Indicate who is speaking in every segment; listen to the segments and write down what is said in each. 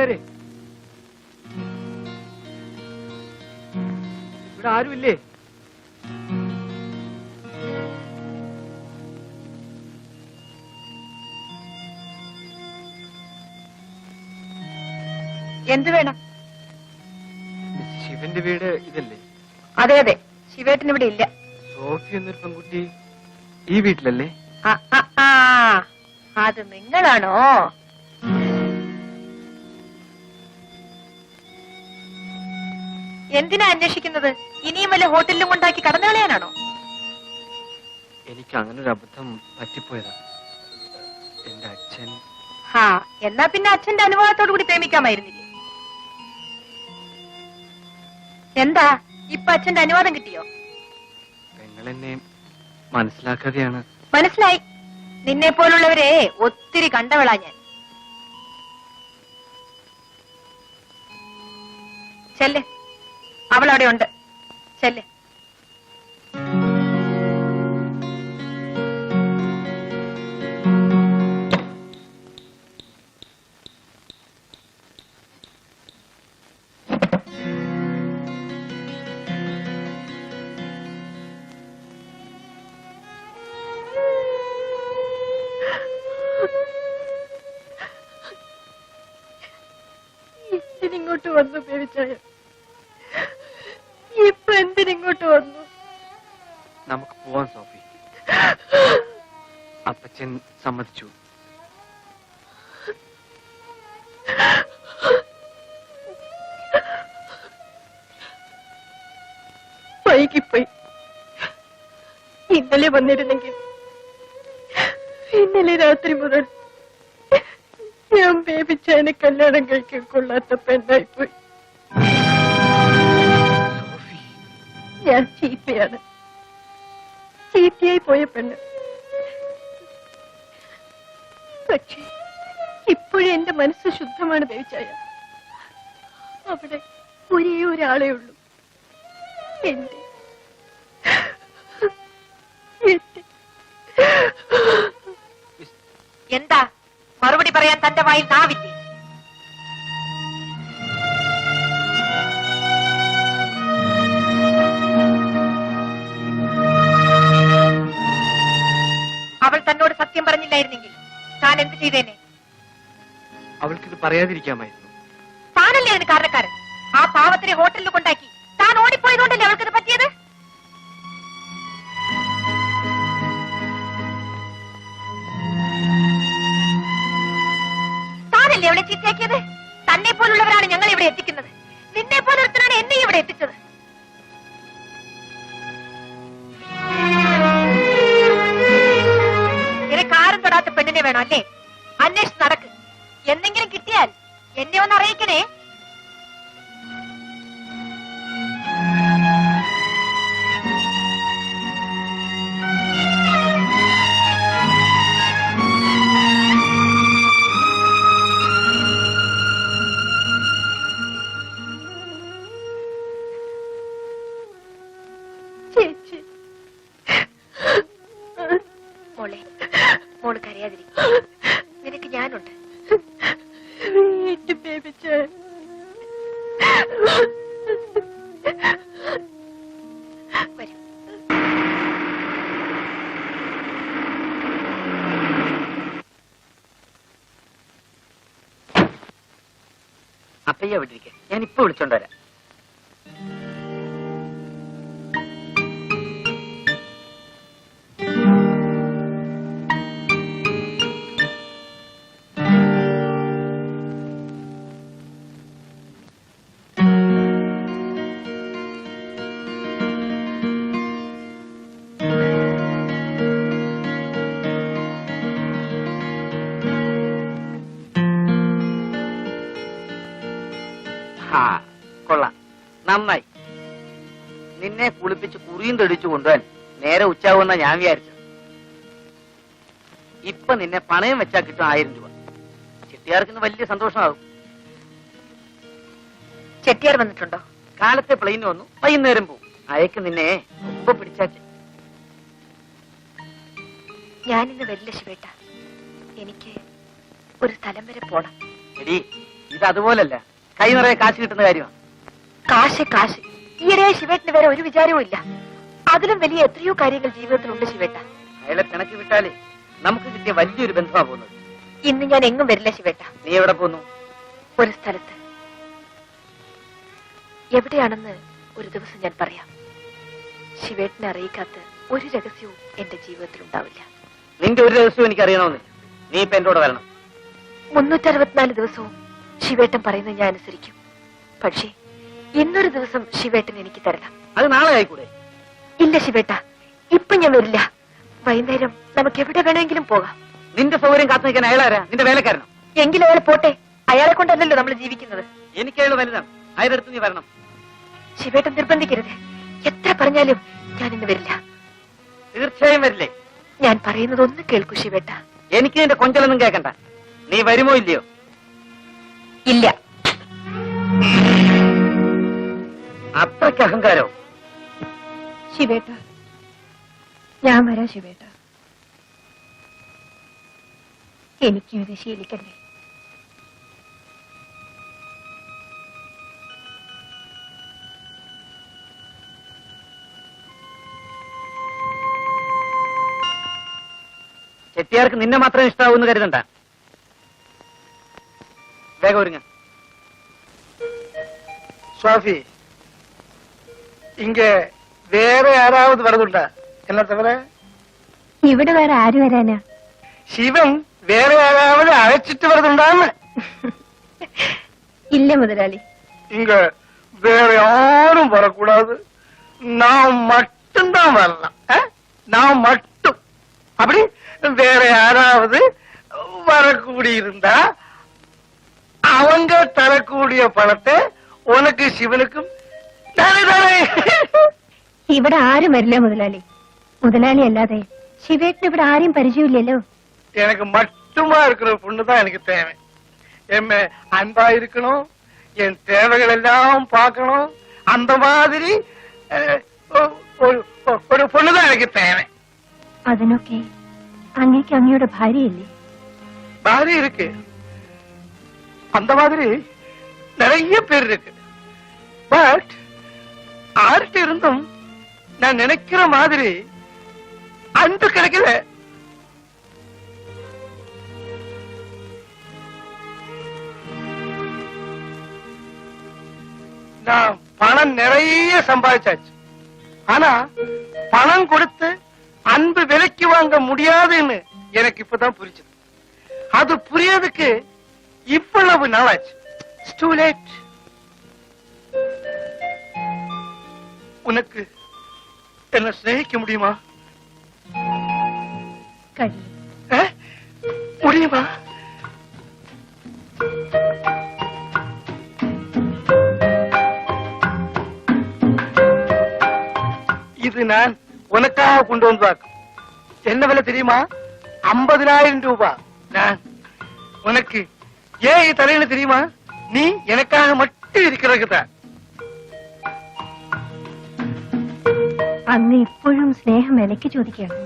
Speaker 1: വീട്ടുകാരെ, ഇവിടെ ആരുമില്ലേ?
Speaker 2: എന്ത് വേണം?
Speaker 1: ശിവന്റെ വീട് ഇതല്ലേ?
Speaker 2: അതെ അതെ, ശിവേട്ടൻ ഇവിടെ ഇല്ല.
Speaker 1: സോഫി എന്നൊരു പെൺകുട്ടി ഈ വീട്ടിലല്ലേ?
Speaker 2: അത് നിങ്ങളാണോ? എന്തിനാ അന്വേഷിക്കുന്നത്? ഇനിയും വല്ല ഹോട്ടലിലും കൊണ്ടാക്കി കടന്നു കളയാനാണോ?
Speaker 1: എനിക്ക് അങ്ങനെ ഒരു അബദ്ധം പറ്റിപ്പോയതാ. എന്റെ അച്ഛൻ.
Speaker 2: എന്നാ പിന്നെ അച്ഛന്റെ അനുഭവത്തോടു കൂടി പ്രേമിക്കാമായിരുന്നില്ലേ? എന്താ ഇപ്പൊ അച്ഛന്റെ അനുവാദം കിട്ടിയോ?
Speaker 1: പെങ്ങളെന്നെ മനസ്സിലാക്കാതെയാണ്.
Speaker 2: മനസ്സിലായി. നിന്നെ പോലുള്ളവരെ ഒത്തിരി കണ്ടവളാ ഞാൻ. ചെല്ല്, അവളവിടെ ഉണ്ട്. ചെല്ല്. ഇങ്ങോട്ട് വന്നു പേടിച്ചായ. ഇപ്പൊ എന്തിനിങ്ങോട്ട് വന്നു?
Speaker 1: നമുക്ക് പോവാൻ സോഫി. അപ്പച്ചൻ സമ്മതിച്ചു.
Speaker 2: വൈകിപ്പോയി. ഇന്നലെ വന്നിരുന്നെങ്കിൽ ഇന്നലെ രാത്രി മുതൽ ഞാൻ ബേബിച്ചതിനെ കല്യാണം കഴിക്കാൻ കൊള്ളാത്ത പെണ്ണായിപ്പോയി. ഞാൻ ചീത്തയാണ്, ചീത്തയായി പോയ പെണ്ണ്. പക്ഷേ ഇപ്പോഴും എന്റെ മനസ്സ് ശുദ്ധമാണ് ബേബിച്ചായ. അവിടെ ഒരേ ഒരാളേ ഉള്ളൂ, എന്റെ. എന്താ മറുപടി പറയാൻ തന്റെ വായിൽ നാവില്ലേ? അവൾ തന്നോട് സത്യം പറഞ്ഞില്ലായിരുന്നെങ്കിൽ താൻ എന്ത് ചെയ്തേനെ?
Speaker 1: അവൾക്കിത് പറയാതിരിക്കാമായിരുന്നു.
Speaker 2: താനല്ലേ അതിന് കാരണക്കാരൻ. ആ പാവത്തിനെ ഹോട്ടലിൽ കൊണ്ടാക്കി താൻ ഓടിപ്പോയതുകൊണ്ടല്ലേ അവൾക്കിത് പറ്റിയത്? താനല്ലേ അവളെ ചീത്തയാക്കിയത്? തന്നെ പോലുള്ളവരാണ് ഞങ്ങൾ ഇവിടെ എത്തിക്കുന്നത്. നിന്നെ പോലൊരുത്തനാണ് എന്നെ ഇവിടെ എത്തിച്ചത്. നിനക്ക് ആരും തൊടാത്ത പെണ്ണിനെ വേണം അല്ലേ? അന്വേഷിച്ച് നടക്ക്. എന്തെങ്കിലും കിട്ടിയാൽ എന്നെ ഒന്ന് അറിയിക്കണേ. മോള് കരയാതിരിക്കും. നിനക്ക് ഞാനുണ്ട്. വരും.
Speaker 3: അപ്പയ്യ വിട്ടിരിക്കെ, ഞാൻ ഇപ്പൊ വിളിച്ചോണ്ടുവരാം. കൊള്ളാം, നന്നായി. നിന്നെ കുളിപ്പിച്ച് കുറിയും തെടിച്ചു കൊണ്ടുപോകാൻ നേരെ ഉച്ചാവുന്ന ഞാൻ വിചാരിച്ചു. ഇപ്പൊ നിന്നെ പണയം വെച്ചാ കിട്ടും 1000 രൂപ. ചെട്ടിയാർക്ക് വലിയ സന്തോഷമാകും.
Speaker 2: ചെട്ടിയാർ വന്നിട്ടുണ്ടോ?
Speaker 3: കാലത്തെ പ്ലെയിൻ വന്നു, വൈകുന്നേരം പോകും. അയക്ക് നിന്നെ ഒപ്പ പിടിച്ചാച്ച്.
Speaker 2: ഞാനിന്ന് വരില്ല ശിവേട്ട. എനിക്ക് ഒരു സ്ഥലം വരെ പോണം.
Speaker 3: എടി, ഇത് അതുപോലല്ല, കൈ നിറയെ കാശ് കിട്ടുന്ന കാര്യമാണ്.
Speaker 2: കാശ് കാശ് ഈയിടെ ശിവേട്ടന് വേറെ ഒരു വിചാരവും ഇല്ല. അതിലും വലിയ എത്രയോ കാര്യങ്ങൾ ജീവിതത്തിലുണ്ട് ശിവേട്ട.
Speaker 3: അയാളെ പിണക്കി വിട്ടാലേ നമുക്ക് കിട്ടിയ വലിയൊരു ബന്ധമാ പോകുന്നത്.
Speaker 2: ഇന്ന് ഞാൻ എങ്ങും വരില്ല ശിവേട്ട.
Speaker 3: നീ എവിടെ പോന്നു?
Speaker 2: ഒരു സ്ഥലത്ത്. എവിടെയാണെന്ന് ഒരു ദിവസം ഞാൻ പറയാം. ശിവേട്ടനെ അറിയിക്കാത്ത ഒരു രഹസ്യവും എന്റെ ജീവിതത്തിൽ ഉണ്ടാവില്ല.
Speaker 3: നിന്റെ ഒരു രഹസ്യവും എനിക്ക് അറിയണമെന്നില്ല. നീ ഇപ്പൊ എന്റെ കൂടെ വരണം.
Speaker 2: 364 ദിവസവും ശിവേട്ടൻ പറയുന്നത് ഞാൻ അനുസരിക്കും. പക്ഷേ ഇന്നൊരു ദിവസം ശിവേട്ടൻ എനിക്ക് തരണം.
Speaker 3: അത് നാളെ ആയിക്കൂടെ?
Speaker 2: ഇല്ല ശിവേട്ട, ഇപ്പൊ ഞാൻ വരില്ല. വൈകുന്നേരം നമുക്ക് എവിടെ വേണമെങ്കിലും പോകാം.
Speaker 3: നിന്റെ സൗകര്യം കാത്തു നിൽക്കാൻ അയാളാരാ? നിന്റെ വേലക്കാരനോ?
Speaker 2: എങ്കിലും അയാൾ പോട്ടെ. അയാളെ കൊണ്ടല്ലല്ലോ നമ്മൾ ജീവിക്കുന്നത്.
Speaker 3: എനിക്ക് അയാൾ വലുതാണ്. അയാളടുത്ത് നീ വരണം.
Speaker 2: ശിവേട്ടൻ നിർബന്ധിക്കരുത്. എത്ര പറഞ്ഞാലും ഞാൻ ഇന്ന് വരില്ല.
Speaker 3: തീർച്ചയായും വരില്ലേ?
Speaker 2: ഞാൻ പറയുന്നത് ഒന്ന് കേൾക്കൂ ശിവേട്ട.
Speaker 3: എനിക്ക് നിന്റെ കൊഞ്ചലൊന്നും കേൾക്കണ്ട. നീ വരുമോ ഇല്ലയോ?
Speaker 2: ഇല്ല.
Speaker 3: അത്രയ്ക്ക് അഹങ്കാരോ?
Speaker 2: ശിവേട്ട, ഞാൻ വരാം ശിവേട്ട. എനിക്കും ഇത് ശീലിക്കണ്ടേ?
Speaker 3: ചെട്ടിയാർക്ക് നിന്നെ മാത്രം ഇഷ്ടാവൂന്ന് കരുതണ്ട. വേഗം ഒരുങ്ങ.
Speaker 4: சுவாமி, இங்க வேற யாராவது வரதுண்டா? என்ன தவிர
Speaker 2: ഇവിടെ വേറെ ആര് വരാനാ?
Speaker 4: சிவன் வேற யாராவது அழைச்சிட்டு வரதுண்டான்னு?
Speaker 2: ഇല്ല മുതലാളി.
Speaker 4: இங்க வேற யாரும் வரக்கூடாது. நான் மட்டும்தான் வரலாம். நான் மட்டும். அப்படி வேற யாராவது வரக்கூடியிருந்தா அவங்க தரக்கூடிய பணத்தை உனக்கு சிவனுக்கும்
Speaker 2: ഇവിടെ ആരും വരില്ല മുതലാളി. മുതലാളി അല്ലാതെ ശിവേട്ടന് ഇവിടെ ആരെയും പരിചയമില്ലല്ലോ.
Speaker 4: எனக்கு மட்டுமா இருக்கிற பொண்ணுதான் எனக்கு தேவை. என் அன்பா இருக்கணும், என் தேவைகள் எல்லாம் பார்க்கணும். அந்த மாதிரி ஒரு பொண்ணுதான் எனக்கு தேவை.
Speaker 2: അതിനൊക്കെ അങ്ങേക്ക് അങ്ങയുടെ ഭാര്യയില്ലേ?
Speaker 4: பாரி இருக்கு. அந்த மாதிரி நிறைய பேர் இருக்கு. பட் ஆர்ட்ட இருந்தும் நான் நினைக்கிற மாதிரி அன்பு கிடைக்கல. நான் பணம் நிறைய சம்பாதிச்சாச்சு. ஆனா பணம் கொடுத்து அன்பு விலைக்கு வாங்க முடியாதுன்னு எனக்கு இப்பதான் புரிஞ்சது. அது புரியறதுக்கு இவ்வளவு நாளாச்சு. It's too late. உனக்கு என்ன சிநேகிக்க முடியுமா? முடியுமா? இது நான் உனக்காக கொண்டு வந்தாக்கும். என்ன விலை தெரியுமா? 50,000 ரூபாய். நான் உனக்கு ஏன் தரேன்னு தெரியுமா? நீ எனக்காக மட்டும் இருக்கிறதுதான்.
Speaker 2: അന്ന് ഇപ്പോഴും സ്നേഹം വിലയ്ക്ക് ചോദിക്കണം.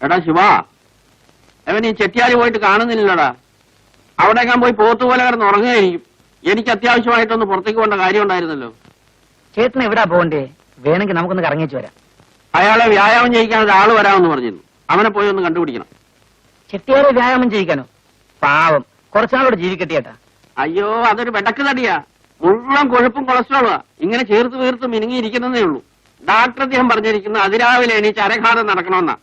Speaker 5: എടാ ശിവ, അവൻ ഈ ചെട്ടിയാലി പോയിട്ട് കാണുന്നില്ലടാ. അവിടേക്കാൻ പോയി പോത്തുപോലെ കിടന്ന് ഉറങ്ങുകയായിരിക്കും. എനിക്ക് അത്യാവശ്യമായിട്ടൊന്ന് പുറത്തേക്ക് പോകേണ്ട കാര്യം ഉണ്ടായിരുന്നല്ലോ.
Speaker 3: ചേട്ടൻ എവിടാ പോകണ്ടേ? വേണമെങ്കിൽ നമുക്കൊന്ന് കറങ്ങിച്ചു വരാം.
Speaker 5: അയാളെ വ്യായാമം ചെയ്യിക്കാൻ ഒരാള് വരാമെന്ന് പറഞ്ഞിരുന്നു. അവനെ പോയി ഒന്ന് കണ്ടുപിടിക്കണം.
Speaker 3: ചെട്ടിയാരെ വ്യായാമം ചെയ്യിക്കാനോ? പാവം, കുറച്ചാളോട് ജീവിക്കട്ടെ ചേട്ടാ.
Speaker 5: അയ്യോ, അതൊരു വെടക്ക് തടിയാ. മുഴുവൻ കൊഴുപ്പും കൊളസ്ട്രോളാ. ഇങ്ങനെ ചേർത്ത് വീർത്ത് മിനുങ്ങിയിരിക്കുന്നതേ ഉള്ളൂ. ഡാക്ടർ അദ്ദേഹം പറഞ്ഞിരിക്കുന്ന അതിരാവിലെ എണീച്ച് അരഘാതം നടക്കണമെന്നാ.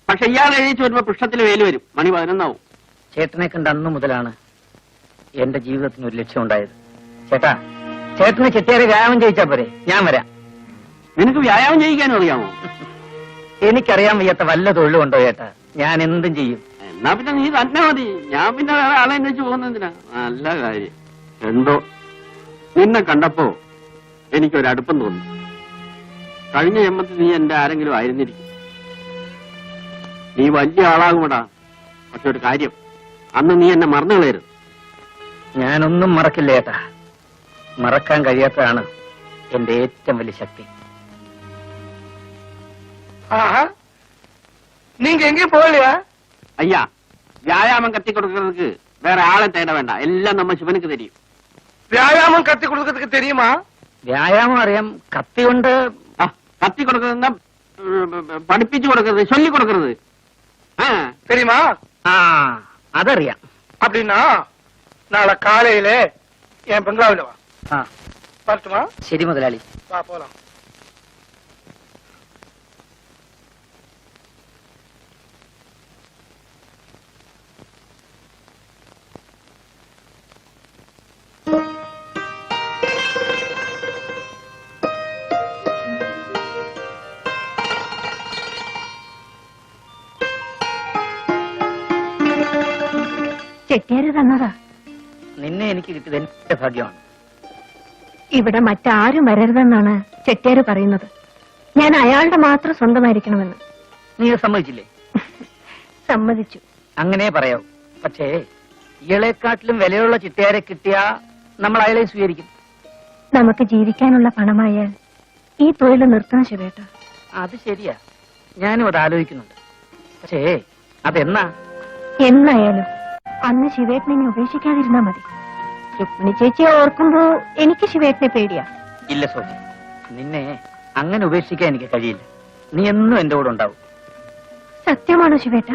Speaker 5: പക്ഷെ ഇയാൾ എണീച്ച് വരുമ്പോ പൃഷ്ഠത്തിൽ വേല് വരും. മണി 11
Speaker 3: ചേട്ടനെ കണ്ട അന്നു മുതലാണ് എന്റെ ജീവിതത്തിന് ഒരു ലക്ഷ്യം ഉണ്ടായത്. ചേട്ടാ, ചേട്ടനെ ചെട്ടിയാരെ വ്യായാമം ചെയ്യിച്ചാ പോരെ? ഞാൻ വരാം.
Speaker 5: നിനക്ക് വ്യായാമം ചെയ്യിക്കാനും അറിയാമോ?
Speaker 3: എനിക്കറിയാൻ വയ്യാത്ത വല്ല തൊഴിലുണ്ടോ ചേട്ടാ? ഞാൻ എന്തും ചെയ്യും.
Speaker 5: എന്നാ പിന്നെ നീ തന്നെ മതി. ഞാൻ പിന്നെ വേറെ ആളെ അന്വേഷിച്ച് പോകുന്നതിനാ. നല്ല കാര്യം. എന്തോ നിന്നെ കണ്ടപ്പോ എനിക്കൊരടുപ്പം തോന്നി. കഴിഞ്ഞ ജന്മത്തിൽ നീ എന്റെ ആരെങ്കിലും ആയിരുന്നിരിക്കും. നീ വലിയ ആളാകുമടാ. പക്ഷെ ഒരു കാര്യം, അന്ന് നീ എന്നെ മറന്നു കളയരുത്.
Speaker 3: ഞാനൊന്നും മറക്കില്ല ചേട്ടാ. മറക്കാൻ കഴിയാത്തതാണ് എന്റെ ഏറ്റവും വലിയ ശക്തി.
Speaker 4: ஆஹா நீங்க எங்கேயும் போகலையா?
Speaker 5: ஐயா, வியாயாமம் கத்தி கொடுக்கறதுக்கு வேற ஆளை தேட வேண்டாம், எல்லாம் நம்ம சிவனுக்கு தெரியும்.
Speaker 4: வியாயாமம் கத்தி கொடுக்கறதுக்கு தெரியுமா?
Speaker 3: വ്യായാമം അറിയാം, കത്തി കൊണ്ട്
Speaker 5: கத்தி கொடுக்கறதுன்னா படிப்பிச்சு கொடுக்கறது, சொல்லி கொடுக்கறது
Speaker 4: தெரியுமா?
Speaker 3: അതറിയാം.
Speaker 4: அப்படின்னா நாளை காலையில என் பெங்களாவில வா. வரட்டுமா?
Speaker 3: ശരി മുതലാളി.
Speaker 4: வா போலாம்.
Speaker 2: ചെട്ടിയാര് തന്നതാ.
Speaker 3: നിന്നെ എനിക്ക് കിട്ടിയത് എന്റെ ഭാഗ്യമാണ്.
Speaker 2: ഇവിടെ മറ്റാരും വരരുതെന്നാണ് ചെട്ടിയാര് പറയുന്നത്. ഞാൻ അയാളുടെ മാത്രം സ്വന്തമായിരിക്കണമെന്ന്.
Speaker 3: നീ സമ്മതിച്ചില്ലേ?
Speaker 2: സമ്മതിച്ചു.
Speaker 3: അങ്ങനെ പറയാവൂ. പക്ഷേ ഇയാളെക്കാട്ടിലും വിലയുള്ള ചിട്ടയാരെ കിട്ടിയാ നമ്മൾ അയാളെ സ്വീകരിക്കും.
Speaker 2: നമുക്ക് ജീവിക്കാനുള്ള പണമായാൽ ഈ തൊഴിൽ നിർത്തണം ശിവേട്ട.
Speaker 3: അത് ശരിയാ, ഞാനും അത് ആലോചിക്കുന്നുണ്ട്. പക്ഷേ അതെന്നാ?
Speaker 2: എന്നായാലും അന്ന് ശിവേട്ടനെ ഉപേക്ഷിക്കാതിരുന്നാ മതി. രുക്മിണി ചേച്ചിയെ ഓർക്കുമ്പോ എനിക്ക് ശിവേട്ടനെ പേടിയാ.
Speaker 3: ഇല്ല സോജി, നിന്നെ അങ്ങനെ ഉപേക്ഷിക്കാൻ എനിക്ക് കഴിയില്ല. നീ എന്നും എന്റെ കൂടെ ഉണ്ടാവും.
Speaker 2: സത്യമാണോ ശിവേട്ട?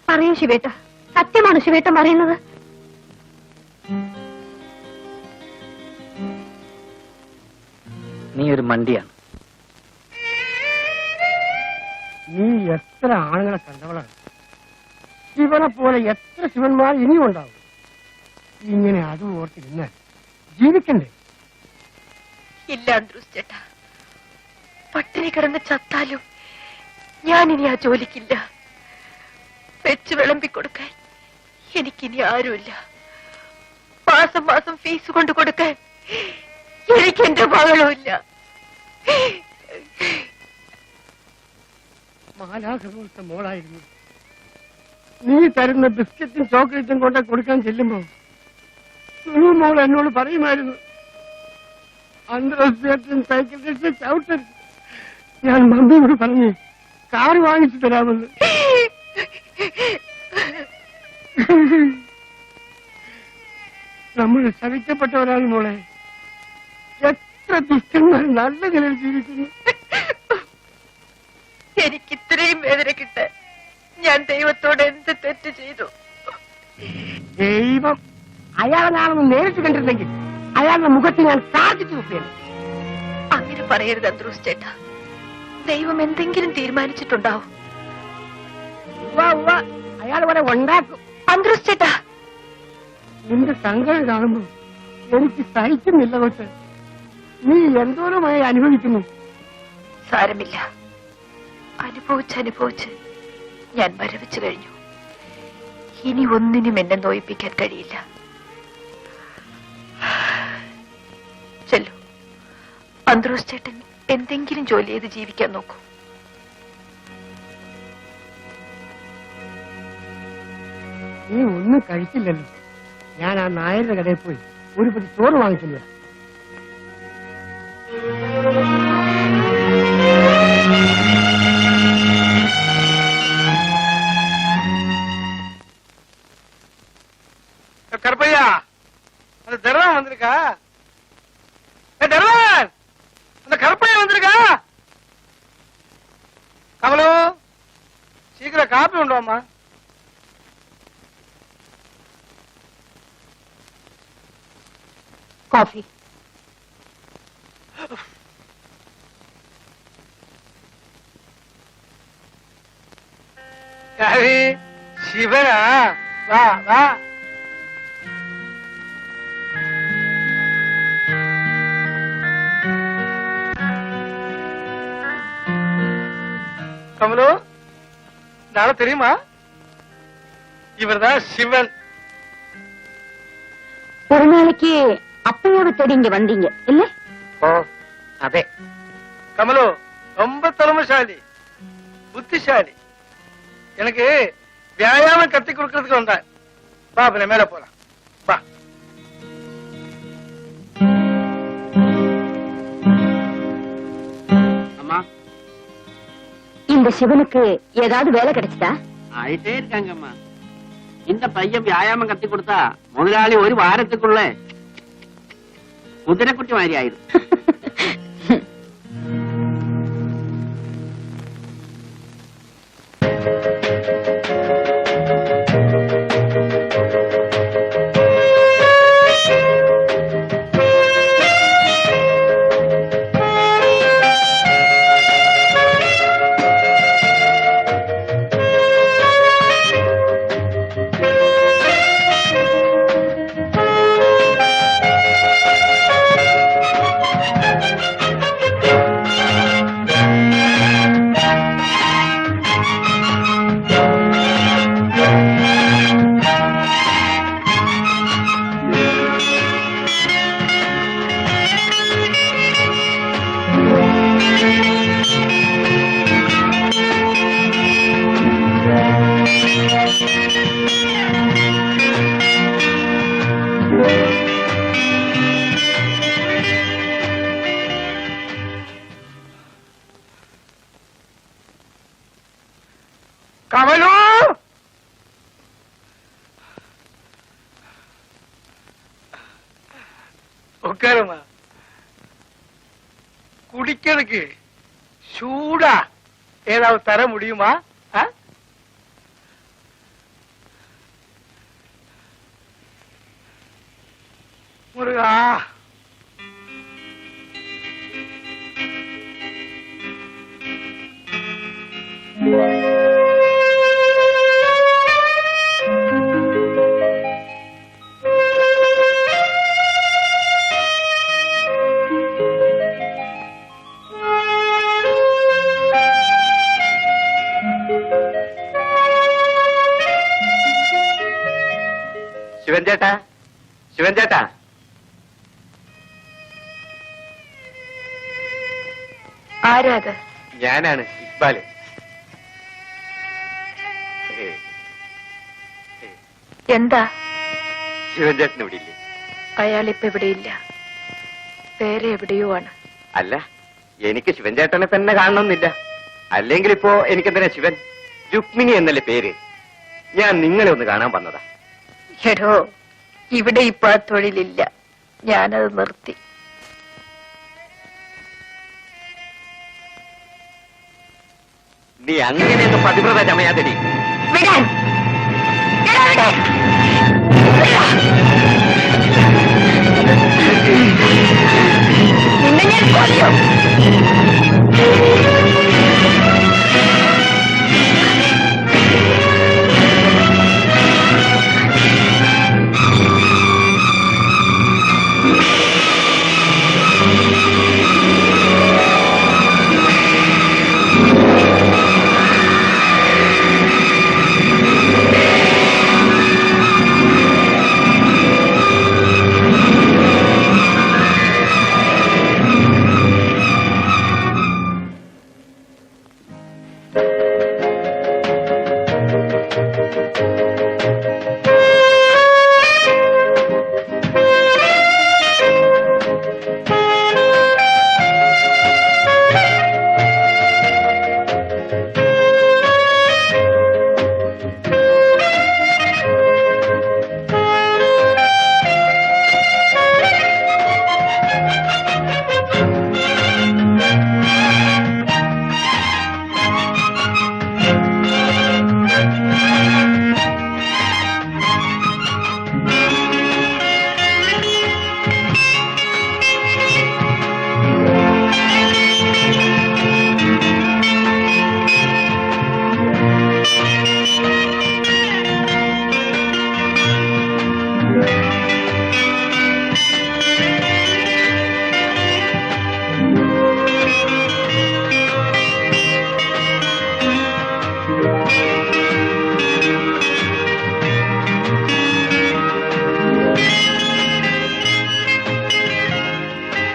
Speaker 2: പറയൂ ശിവേട്ട, സത്യമാണോ ശിവേട്ടൻ പറയുന്നത്?
Speaker 3: നീ ഒരു മണ്ടിയാണ്.
Speaker 4: നീ എത്ര ആണുങ്ങളെ കണ്ടവളാണ്. ശിവനെ പോലെ എത്ര ശിവന്മാർ ഇനിയും ഉണ്ടാവും. ഇങ്ങനെ അതും ഓർത്തിരുന്ന് ജീവിക്കണ്ടേ?
Speaker 2: ഇല്ല അന്ത്രൂസ് ചേട്ടാ, പട്ടിണി കിടന്ന് ചത്താലും ഞാനിനി ആ ജോലിക്കില്ല. വെച്ച് വിളമ്പിക്കൊടുക്കാൻ എനിക്കിനി ആരുമില്ല. മാസം മാസം ഫീസ് കൊണ്ട് കൊടുക്കാൻ എനിക്കെന്റെ മകളുമില്ല.
Speaker 4: മാലാഖപോലത്തെ മോളായിരുന്നു. നീ തരുന്ന ബിസ്ക്കറ്റും ചോക്ലേറ്റും കൊണ്ട് കൊടുക്കാൻ ചെല്ലുമ്പോ മോൾ എന്നോട് പറയുമായിരുന്നു, അന്തർദേശീയ സൈക്കിൾ ടെസ്റ്റ് ചവിട്ടരുത്. ഞാൻ മമ്മിയോട് പറഞ്ഞു കാർ വാങ്ങിച്ചു തരാമെന്ന്. നമ്മൾ ശവിക്കപ്പെട്ടവരാണ് മോളെ. എത്ര ദുഷ്ടന്മാർ നല്ല നിലയിൽ ജീവിക്കുന്നു.
Speaker 2: എനിക്ക് ഇത്രയും വേദന കിട്ടാൻ ഞാൻ ദൈവത്തോട് എന്ത് തെറ്റ് ചെയ്തു?
Speaker 4: ദൈവം അയാളാണെന്ന് നേരിട്ട് കണ്ടിരുന്നെങ്കിൽ അയാളുടെ മുഖത്ത് ഞാൻ സാധിച്ചു നോക്കിയത്.
Speaker 2: അങ്ങനെ പറയരുത് അന്ത്രൂസ് ചേട്ടാ. ദൈവം എന്തെങ്കിലും തീരുമാനിച്ചിട്ടുണ്ടാവും.
Speaker 4: അയാൾ വരെ ഉണ്ടാക്കും.
Speaker 2: അന്ത്രൂസ് ചേട്ടാ,
Speaker 4: നിന്റെ സങ്കടം കാണുമ്പോ എനിക്ക് സഹിക്കുന്നില്ല. കൊച്ച്, നീ എന്തോരമായി അനുഭവിക്കുന്നു.
Speaker 2: സാരമില്ല, അനുഭവിച്ച് ഞാൻ മരവിച്ചു കഴിഞ്ഞു. ഇനി ഒന്നിനും എന്നെ നോയിപ്പിക്കാൻ കഴിയില്ല. ചെല്ലു, അന്ത്രൂസ് ചേട്ടൻ എന്തെങ്കിലും ജോലി ചെയ്ത് ജീവിക്കാൻ നോക്കൂ.
Speaker 4: നീ ഒന്നും കഴിച്ചില്ലല്ലോ. ഞാൻ ആ നായരുടെ കടയിൽ പോയി ഒരു പറ്റി ചോറ് വാങ്ങിച്ചില്ല. கருப்பையா, அந்த தர்மன் வந்திருக்கா? தர்மன், அந்த கருப்பையா வந்திருக்கா? கமலு, சீக்கிரம் காப்பி உண்டோமா?
Speaker 2: കോഫി.
Speaker 4: ശിവനാ? വാ വാ. கமலு, நாளை தெரியுமா? இவர்தான் சிவன்.
Speaker 2: ഒരു നാளைക്ക് அப்பையாவை தேடி இங்க வந்தீங்க இல்ல?
Speaker 3: ഓ അതെ.
Speaker 4: கமலு ரொம்ப திறமைசாலி, புத்திசாலி. எனக்கு வியாயாமம் கத்தி கொடுக்கறதுக்கு வந்தேன். வா பின்ன மேல போலாம் வா.
Speaker 5: அம்மா
Speaker 2: இந்த சிவனுக்கு ஏதாவது வேலை கிடைச்சதா?
Speaker 5: ஆயிட்டே இருக்காங்கம்மா. இந்த பையன் வியாயாமம் கத்து கொடுத்தா முதலாளி ஒரு வாரத்துக்குள்ள குதிரைக்குட்டி மாதிரி ஆயிடும்.
Speaker 4: கமலு உட்காருமா. குடிக்கிறதுக்கு சூடா ஏதாவது தர முடியுமா? முருகா,
Speaker 1: ശിവൻ ചേട്ടാ, ശിവൻ ചേട്ടാ.
Speaker 2: ആരാത്?
Speaker 1: ഞാനാണ് ഇക്ബാല്.
Speaker 2: എന്താ?
Speaker 1: ശിവൻ ചേട്ടൻ ഇവിടെ ഇല്ലേ?
Speaker 2: അയാളിപ്പോ ഇവിടെയില്ല, വേറെ എവിടെയോ ആണ്.
Speaker 1: അല്ല, എനിക്ക് ശിവൻ ചേട്ടനെ തന്നെ കാണണമെന്നില്ല. അല്ലെങ്കിൽ ഇപ്പോ എനിക്കെന്തിനാ ശിവൻ? രുക്മിണി എന്നല്ലേ പേര്. ഞാൻ നിങ്ങളെ ഒന്ന് കാണാൻ വന്നതാ.
Speaker 2: എടോ, ഇവിടെ ഇപ്പൊ ആ തൊഴിലില്ല, ഞാനത് നിർത്തി.
Speaker 1: നീ അങ്ങനെയൊന്നും പതിവ്രത ചമയാതെടി.
Speaker 2: വിടാൻ! എടാ, വിടാൻ! വിടാ! നിന്നെ ഞാൻ കൊല്ലും.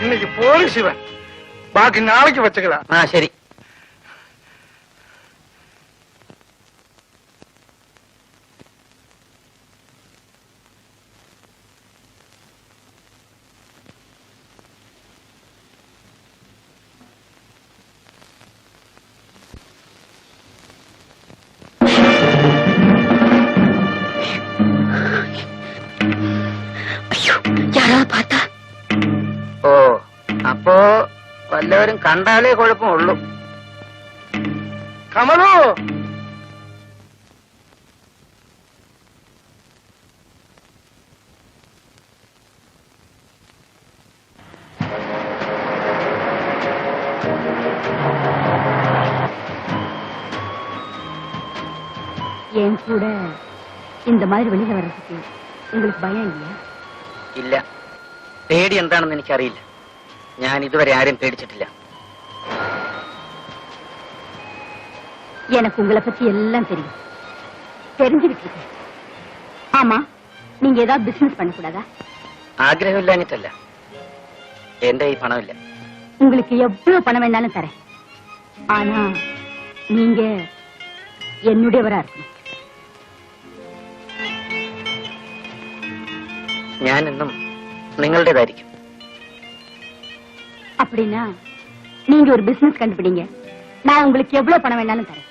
Speaker 4: இன்னைக்கு போடு சிவன், பாக்கி நாளைக்கு வச்சுக்கலாம்.
Speaker 3: ശരി. ഇപ്പോ വല്ലവരും കണ്ടാലേ കുഴപ്പമുള്ളൂ.
Speaker 4: കമലു,
Speaker 6: என் கூட இந்த மாதிரி வெளியில வர்றதுக்கு உங்களுக்கு பயம் இல்லையா?
Speaker 3: ഇല്ല, പേടി എന്താണെന്ന് എനിക്കറിയില്ല. ഞാൻ ഇതുവരെ ആരെയും പേടിച്ചിട്ടില്ല.
Speaker 6: எனக்கு உங்களை பத்தி எல்லாம் தெரியும், தெரிஞ்சுக்கிட்டு இருக்கேன். ஆமா, நீங்க ஏதாவது பிசினஸ் பண்ணக்கூடாதா?
Speaker 3: ആഗ്രഹമില്ലാഞ്ഞിട്ടല്ല, എന്റെ ഈ പണമില്ല.
Speaker 6: உங்களுக்கு எவ்வளவு பணம் வேணாலும் தரேன். ஆனா நீங்க என்னுடையவரா இருக்கணும்.
Speaker 3: ഞാൻ എന്നും നിങ്ങളുടേതായിരിക്കും.
Speaker 6: அப்படின்னா நீங்க ஒரு பிசினஸ் கண்டுபிடிங்க, நான் உங்களுக்கு எவ்வளவு பணம் வேணாலும் தரேன்.